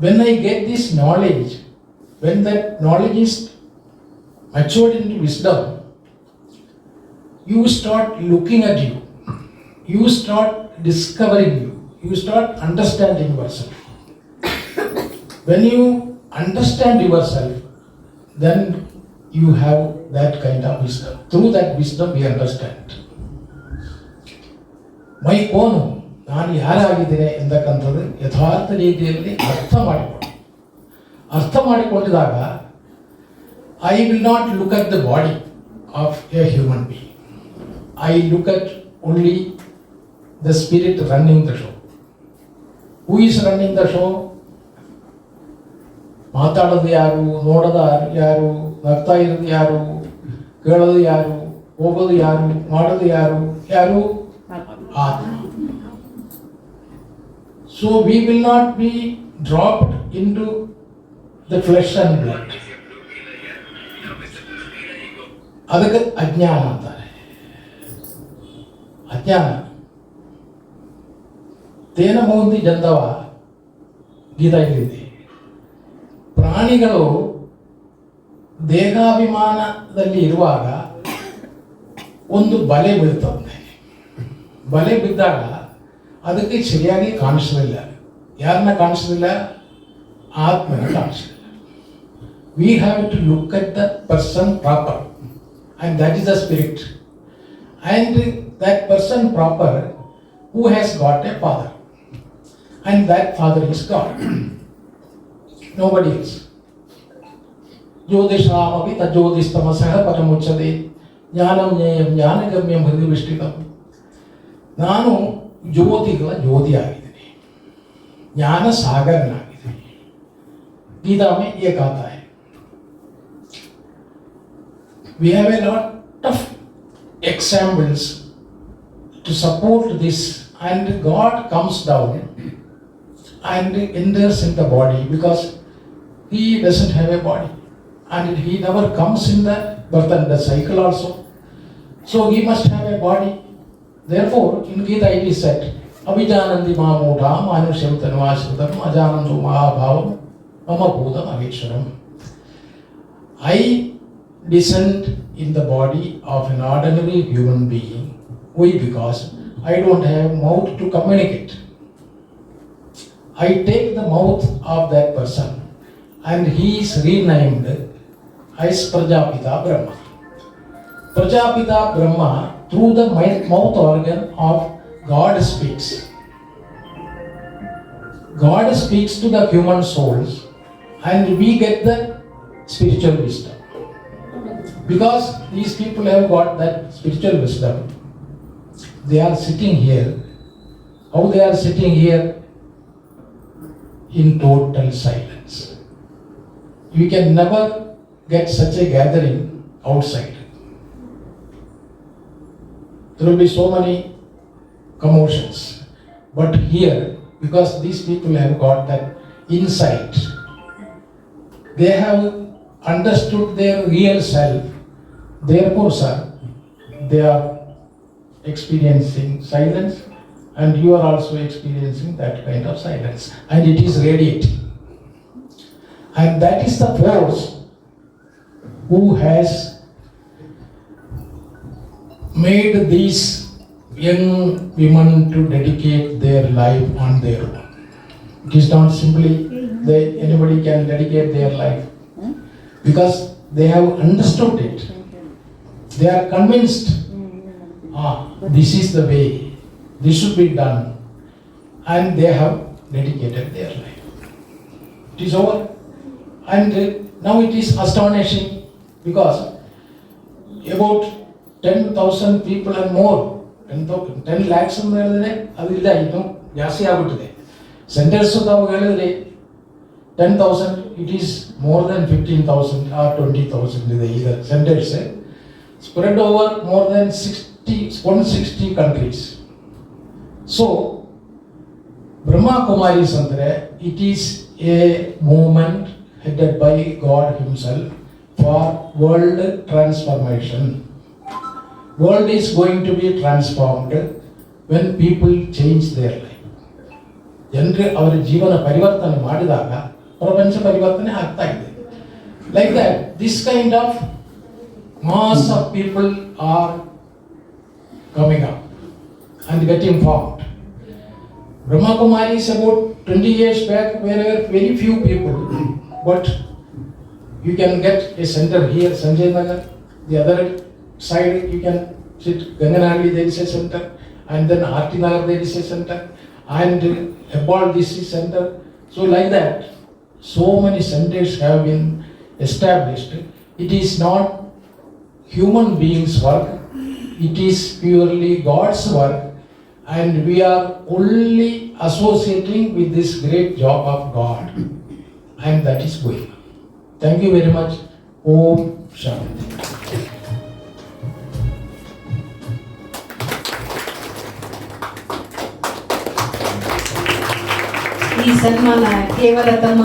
When I get this knowledge, when that knowledge is matured into wisdom, you start looking at you, you start discovering you start understanding yourself. When you understand yourself, then you have that kind of wisdom. Through that wisdom we understand. ಮೈ ಕೋನು, ನಾನು ಯಾರಾಗಿದ್ದೇನೆ ಎಂದಕ್ಕಂಥದ್ದು ಯಥಾರ್ಥ ರೀತಿಯಲ್ಲಿ ಅರ್ಥ ಮಾಡಿಕೊಂಡಿದಾಗ I will not look at the body of a human being. I look at only the spirit running the show. Who is running the show? ಮಾತಾಡೋದು ಯಾರು, ನೋಡೋದು ಯಾರು, ನಗ್ತಾ ಇರೋದು ಯಾರು, ಕೇಳೋದು ಯಾರು, ಹೋಗೋದು ಯಾರು, ಮಾಡೋದು ಯಾರು, ಯಾರು? ಆತ್ಮ. So we will not be dropped into the flesh and blood. ಅದಕ್ಕೆ ಅಜ್ಞಾನ ಅಂತಾರೆ. ಅಜ್ಞಾನ ತೇನ ಮೌಂದಿ ಜಂದವ ಗೀತಾ ಇದೆ. ಪ್ರಾಣಿಗಳು ದೇಹಾಭಿಮಾನದಲ್ಲಿ ಇರುವಾಗ ಒಂದು ಬಲೆ ಬೀಳ್ತದೆ. ಬಲೆ ಬಿದ್ದಾಗ ಅದಕ್ಕೆ ಸರಿಯಾಗಿ ಕಾಣಿಸಲಿಲ್ಲ. ಯಾರನ್ನ ಕಾಣಿಸಲಿಲ್ಲ? ಆತ್ಮನ ಕಾಣಿಸಲಿಲ್ಲ. We have to look at the person proper, and that is the spirit. And that person proper who has got a father, and that father is God. Nobody else. ಜ್ಯೋತಿಷಾಮಪಿ ತಜ್ಯೋತಿಸ್ತಮಸಃ ಪರಮುಚ್ಯತೆ ಜ್ಞಾನಂ ಜ್ಞೇಯಂ ಜ್ಞಾನಗಮ್ಯಂ ಹೃದಯ ವಿಷ್ಟಿತಂ. ನಾನು ಜ್ಯೋತಿಗಳ ಜ್ಯೋತಿ ಆಗಿದ್ದೀನಿ, ಜ್ಞಾನ ಸಾಗರನಾಗಿದ್ದೀನಿ. ಗೀತಾ में ये कहता है. We have a lot of examples to support this, and God comes down and enters in the body because He doesn't have a body, and He never comes in the birth and the cycle also. So He must have a body. Therefore, in Gita it is said, Avijanandi Mamudha Manusham Tanvashritam Ajanandu Mahabhavam Mama Bhudam Avishwaram. I descend in the body of an ordinary human being. Why? Because I don't have mouth to communicate. I take the mouth of that person and he is renamed as Prajapita Brahma. Prajapita Brahma, through the mouth organ of God speaks. God speaks to the human souls and we get the spiritual wisdom. Because these people have got that spiritual wisdom, they are sitting here. How they are sitting here? In total silence. You can never get such a gathering outside. There will be so many commotions. But here, because these people have got that insight, they have understood their real self. Therefore, sir, they are experiencing silence, and you are also experiencing that kind of silence, and it is radiating. And that is the force who has made these young women to dedicate their life on their own. It is not simply anybody can dedicate their life, because they have understood it. They are convinced, this is the way, this should be done, and they have dedicated their life. It is over. And now it is astonishing because about 10,000 people and more, 10 lakhs adilla idu jaasti agutide. Centers tavu helidre 10,000, it is more than 15,000 or 20,000 ಇದೆ ಈಗ centers spread over more than 160 countries. So Brahma Kumaris andre, it is a movement headed by God Himself for world transformation. World is going to be transformed when people change their life. ಜನರು ಅವರ ಜೀವನ ಪರಿವರ್ತನೆ ಮಾಡಿದಾಗ ಪ್ರಪಂಚ ಪರಿವರ್ತನೆ ಆಗ್ತಾ ಇದೆ. Like that, this kind of mass of people are coming up and getting formed. Brahma Kumaris about 20 years back were very few people, but you can get a center here, Sanjay Nagar. The other side you can sit, Ganganali there is a center, and then Arti Nagar there is a center, and Ebal this is center. So like that, so many centers have been established. It is not human beings' work, it is purely God's work, and we are only associating with this great job of God, and that is going on. Thank you very much. Om Shanti. ಈ ಸನ್ಮಾನ ಕೇವಲ ತಮ್ಮ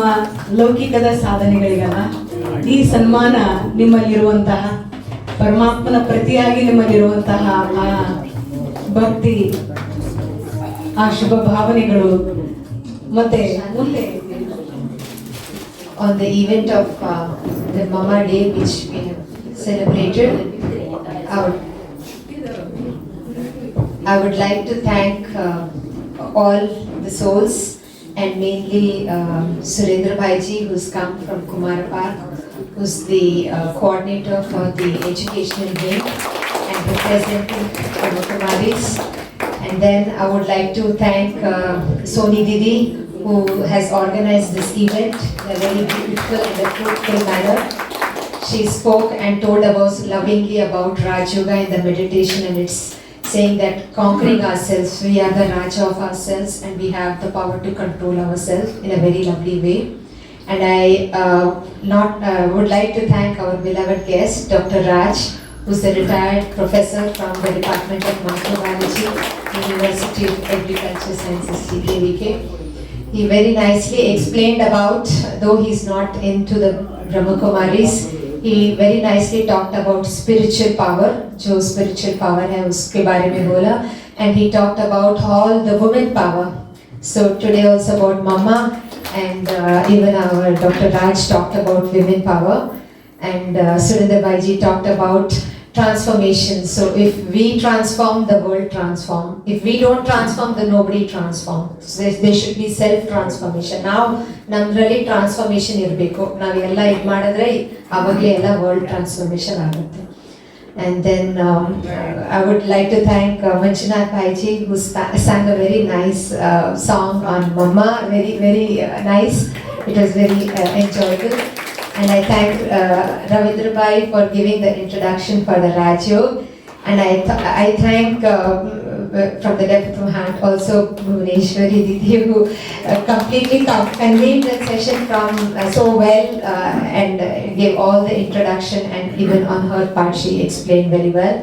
ಲೌಕಿಕದ ಸಾಧನೆಗಳಿಗಲ್ಲ, ಈ ಸನ್ಮಾನ ನಿಮ್ಮಲ್ಲಿರುವಂತಹ ಪರಮಾತ್ಮನ ಪ್ರತಿಯಾಗಿ ನಿಮ್ಮಲ್ಲಿರುವಂತಹ ಆ ಭಕ್ತಿ, ಆ ಶುಭ ಭಾವನೆಗಳು ಮತ್ತೆ ಮುಂದೆ on the event of the Mama Day which we have celebrated. I would like to thank all the souls, and mainly Surendra Bhaiji, who's come from Kumar Park, who's the coordinator for the educational wing and representing Kumaris. And then I would like to thank Soni Didi, who has organized this event in a very beautiful and a fruitful manner. She spoke and told us lovingly about Raj Yoga and the meditation, and it's saying that conquering ourselves, we are the Raja of ourselves and we have the power to control ourselves in a very lovely way. And I would like to thank our beloved guest, Dr. Raj, who's a retired professor from the Department of Microbiology, University of Agriculture Sciences, CKVK. He very nicely explained about, though he's not into the Brahma Kumaris, he very nicely talked about spiritual power, जो spiritual power है उसके बारे में बोला, and he talked about all the women power. So today also about Mama, and even our Dr. Raj talked about women power, and Surendra Bhaiji talked about transformation. So if we transform, the world transform. If we don't transform, then nobody transform. So there should be self-transformation. Now, namrali transformation irbeku. Navu ella id madidre avagle ella world transformation agutte. And then I would like to thank Manjunath Bhaiji, who sang a very nice song on Mama. Very, very nice. It was very enjoyable. And I thank Ravindra Bhai for giving the introduction for the Raj Yoga. And I thank from the depth of my heart also Bhuvaneshwari Didi, who completely convened the session from so well and gave all the introduction, and even on her part she explained very well.